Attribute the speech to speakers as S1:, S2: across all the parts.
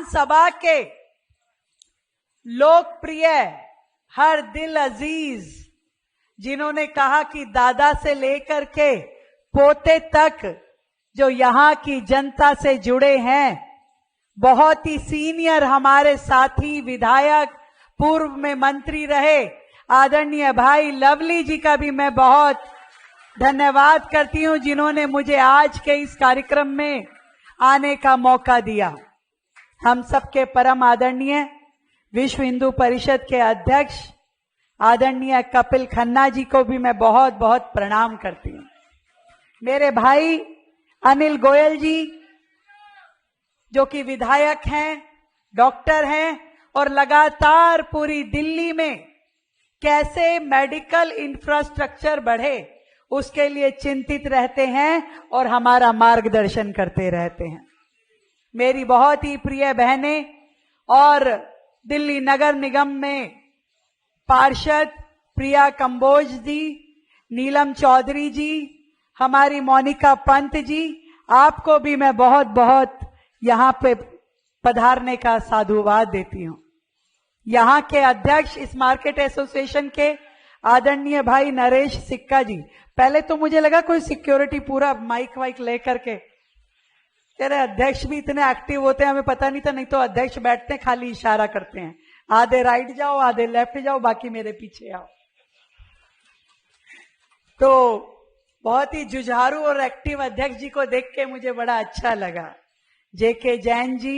S1: सभा के लोकप्रिय, हर दिल अजीज, जिन्होंने कहा कि दादा से लेकर के पोते तक जो यहां की जनता से जुड़े हैं, बहुत ही सीनियर हमारे साथी विधायक, पूर्व में मंत्री रहे आदरणीय भाई लवली जी का भी मैं बहुत धन्यवाद करती हूं, जिन्होंने मुझे आज के इस कार्यक्रम में आने का मौका दिया। हम सबके परम आदरणीय विश्व हिंदू परिषद के अध्यक्ष आदरणीय कपिल खन्ना जी को भी मैं बहुत बहुत प्रणाम करती हूं। मेरे भाई अनिल गोयल जी, जो कि विधायक हैं, डॉक्टर हैं और लगातार पूरी दिल्ली में कैसे मेडिकल इंफ्रास्ट्रक्चर बढ़े उसके लिए चिंतित रहते हैं और हमारा मार्गदर्शन करते रहते हैं। मेरी बहुत ही प्रिय बहनें और दिल्ली नगर निगम में पार्षद प्रिया कंबोज जी, नीलम चौधरी जी, हमारी मोनिका पंत जी, आपको भी मैं बहुत बहुत यहां पे पधारने का साधुवाद देती हूं। यहां के अध्यक्ष इस मार्केट एसोसिएशन के आदरणीय भाई नरेश सिक्का जी, पहले तो मुझे लगा कोई सिक्योरिटी पूरा माइक वाइक लेकर के, तेरे अध्यक्ष भी इतने एक्टिव होते हैं हमें पता नहीं था, नहीं तो अध्यक्ष बैठते हैं खाली इशारा करते हैं, आधे राइट जाओ आधे लेफ्ट जाओ बाकी मेरे पीछे आओ। तो बहुत ही जुझारू और एक्टिव अध्यक्ष जी को देख के मुझे बड़ा अच्छा लगा। जेके जैन जी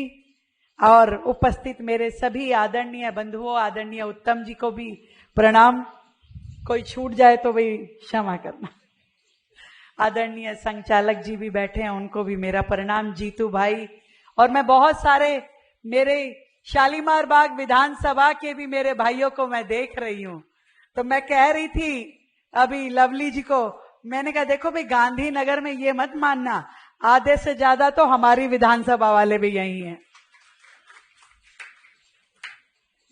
S1: और उपस्थित मेरे सभी आदरणीय बंधुओं, आदरणीय उत्तम जी को भी प्रणाम, कोई छूट जाए तो भाई क्षमा करना। आदरणीय संचालक जी भी बैठे हैं, उनको भी मेरा प्रणाम, जीतू भाई, और मैं बहुत सारे मेरे शालीमार बाग विधानसभा के भी मेरे भाइयों को मैं देख रही हूं। तो मैं कह रही थी अभी लवली जी को, मैंने कहा देखो भाई गांधीनगर में ये मत मानना, आधे से ज्यादा तो हमारी विधानसभा वाले भी यही हैं।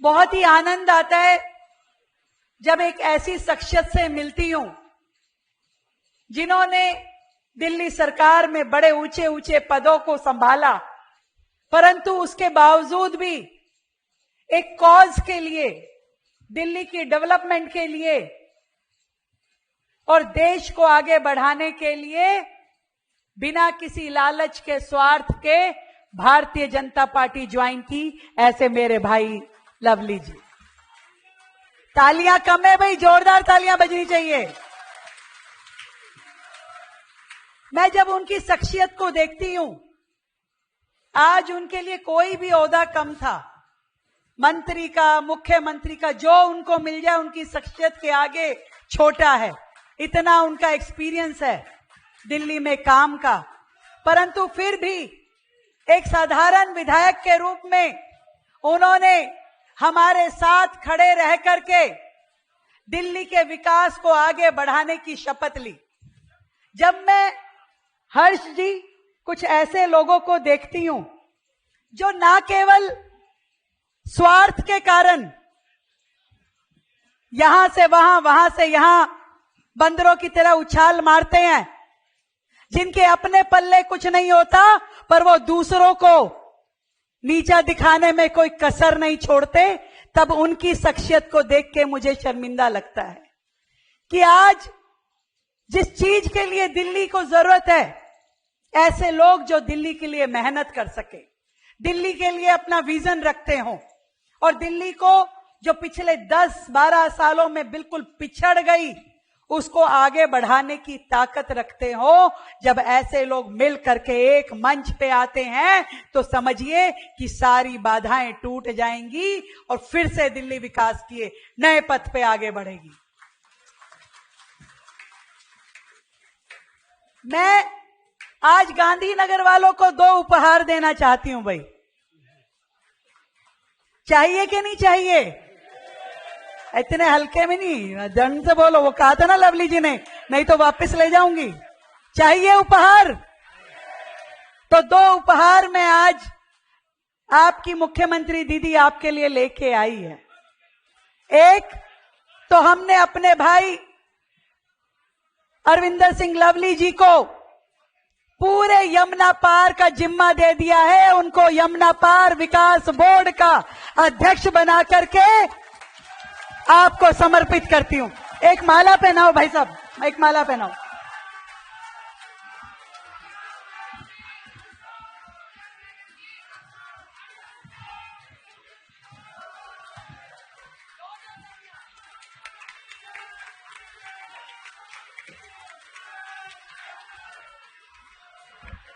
S1: बहुत ही आनंद आता है जब एक ऐसी शख्सियत से मिलती हूं जिन्होंने दिल्ली सरकार में बड़े ऊंचे ऊंचे पदों को संभाला, परंतु उसके बावजूद भी एक कॉज के लिए, दिल्ली की डेवलपमेंट के लिए और देश को आगे बढ़ाने के लिए बिना किसी लालच के, स्वार्थ के भारतीय जनता पार्टी ज्वाइन की, ऐसे मेरे भाई लवली जी। तालियां कम है भाई, जोरदार तालियां बजनी चाहिए। मैं जब उनकी शख्सियत को देखती हूं, आज उनके लिए कोई भी ओहदा कम था, मंत्री का, मुख्यमंत्री का, जो उनको मिल जाए उनकी शख्सियत के आगे छोटा है, इतना उनका एक्सपीरियंस है दिल्ली में काम का। परंतु फिर भी एक साधारण विधायक के रूप में उन्होंने हमारे साथ खड़े रह करके दिल्ली के विकास को आगे बढ़ाने की शपथ ली। जब मैं हर्ष जी कुछ ऐसे लोगों को देखती हूं जो ना केवल स्वार्थ के कारण यहां से वहां, वहां से यहां बंदरों की तरह उछाल मारते हैं, जिनके अपने पल्ले कुछ नहीं होता पर वो दूसरों को नीचा दिखाने में कोई कसर नहीं छोड़ते, तब उनकी शख्सियत को देख के मुझे शर्मिंदा लगता है कि आज जिस चीज के लिए दिल्ली को जरूरत है, ऐसे लोग जो दिल्ली के लिए मेहनत कर सके, दिल्ली के लिए अपना विजन रखते हो और दिल्ली को जो पिछले 10-12 सालों में बिल्कुल पिछड़ गई उसको आगे बढ़ाने की ताकत रखते हो, जब ऐसे लोग मिल करके एक मंच पे आते हैं तो समझिए कि सारी बाधाएं टूट जाएंगी और फिर से दिल्ली विकास किए नए पथ पे आगे बढ़ेगी। मैं आज गांधीनगर वालों को 2 उपहार देना चाहती हूं भाई, चाहिए कि नहीं चाहिए? इतने हल्के में नहीं, दंड से बोलो, वो कहा था ना लवली जी ने, नहीं तो वापस ले जाऊंगी। चाहिए उपहार? तो 2 उपहार मैं आज आपकी मुख्यमंत्री दीदी आपके लिए लेके आई है। एक तो हमने अपने भाई अरविंदर सिंह लवली जी को पूरे यमुना पार का जिम्मा दे दिया है उनको। यमुना पार विकास बोर्ड का अध्यक्ष बना करके आपको समर्पित करती हूं। एक माला पहनाओ भाई साहब, एक माला पहनाओ।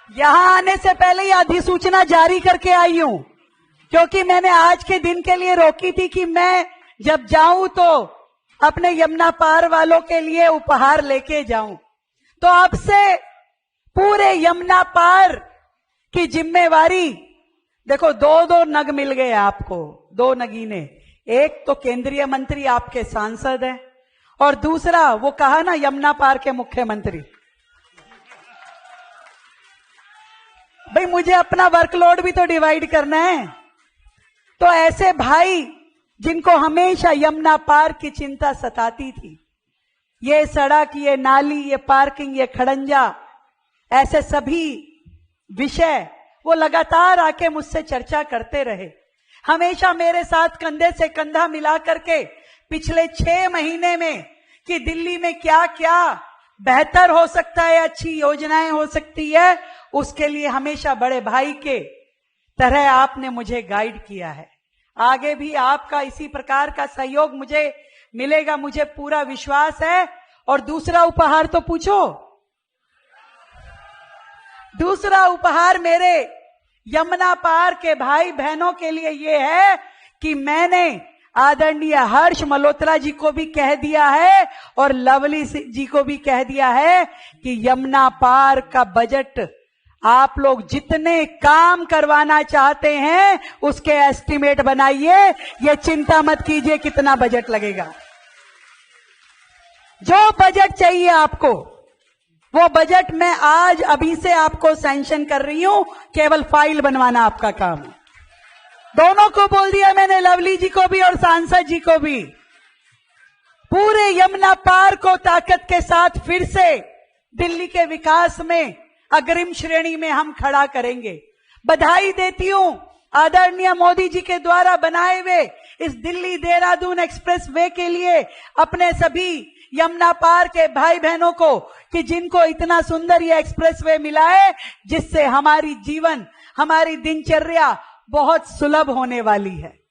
S1: यहां आने से पहले ही अधिसूचना जारी करके आई हूं, क्योंकि मैंने आज के दिन के लिए रोकी थी कि मैं जब जाऊं तो अपने यमुना पार वालों के लिए उपहार लेके जाऊं। तो आपसे पूरे यमुना पार की जिम्मेवारी, देखो 2-2 नग मिल गए आपको, 2 नगीने। एक तो केंद्रीय मंत्री आपके सांसद है, और दूसरा वो कहा ना यमुना पार के मुख्यमंत्री। भाई मुझे अपना वर्कलोड भी तो डिवाइड करना है। तो ऐसे भाई जिनको हमेशा यमुना पार की चिंता सताती थी, ये सड़क, ये नाली, ये पार्किंग, ये खड़ंजा, ऐसे सभी विषय वो लगातार आके मुझसे चर्चा करते रहे। हमेशा मेरे साथ कंधे से कंधा मिला करके पिछले 6 महीने में कि दिल्ली में क्या क्या बेहतर हो सकता है, अच्छी योजनाएं हो सकती है, उसके लिए हमेशा बड़े भाई के तरह आपने मुझे गाइड किया है। आगे भी आपका इसी प्रकार का सहयोग मुझे मिलेगा, मुझे पूरा विश्वास है। और दूसरा उपहार तो पूछो। दूसरा उपहार मेरे यमुना पार के भाई बहनों के लिए यह है कि मैंने आदरणीय हर्ष मल्होत्रा जी को भी कह दिया है और लवली जी को भी कह दिया है कि यमुना पार का बजट आप लोग जितने काम करवाना चाहते हैं उसके एस्टिमेट बनाइए। ये चिंता मत कीजिए कितना बजट लगेगा। जो बजट चाहिए आपको वो बजट मैं आज अभी से आपको सैंक्शन कर रही हूं, केवल फाइल बनवाना आपका काम है। दोनों को बोल दिया मैंने, लवली जी को भी और सांसद जी को भी। पूरे यमुना पार को ताकत के साथ फिर से दिल्ली के विकास में अग्रिम श्रेणी में हम खड़ा करेंगे। बधाई देती हूं आदरणीय मोदी जी के द्वारा बनाए हुए इस दिल्ली देहरादून एक्सप्रेस वे के लिए अपने सभी यमुना पार के भाई बहनों को कि जिनको इतना सुंदर ये एक्सप्रेस वे मिला है, जिससे हमारी जीवन, हमारी दिनचर्या बहुत सुलभ होने वाली है।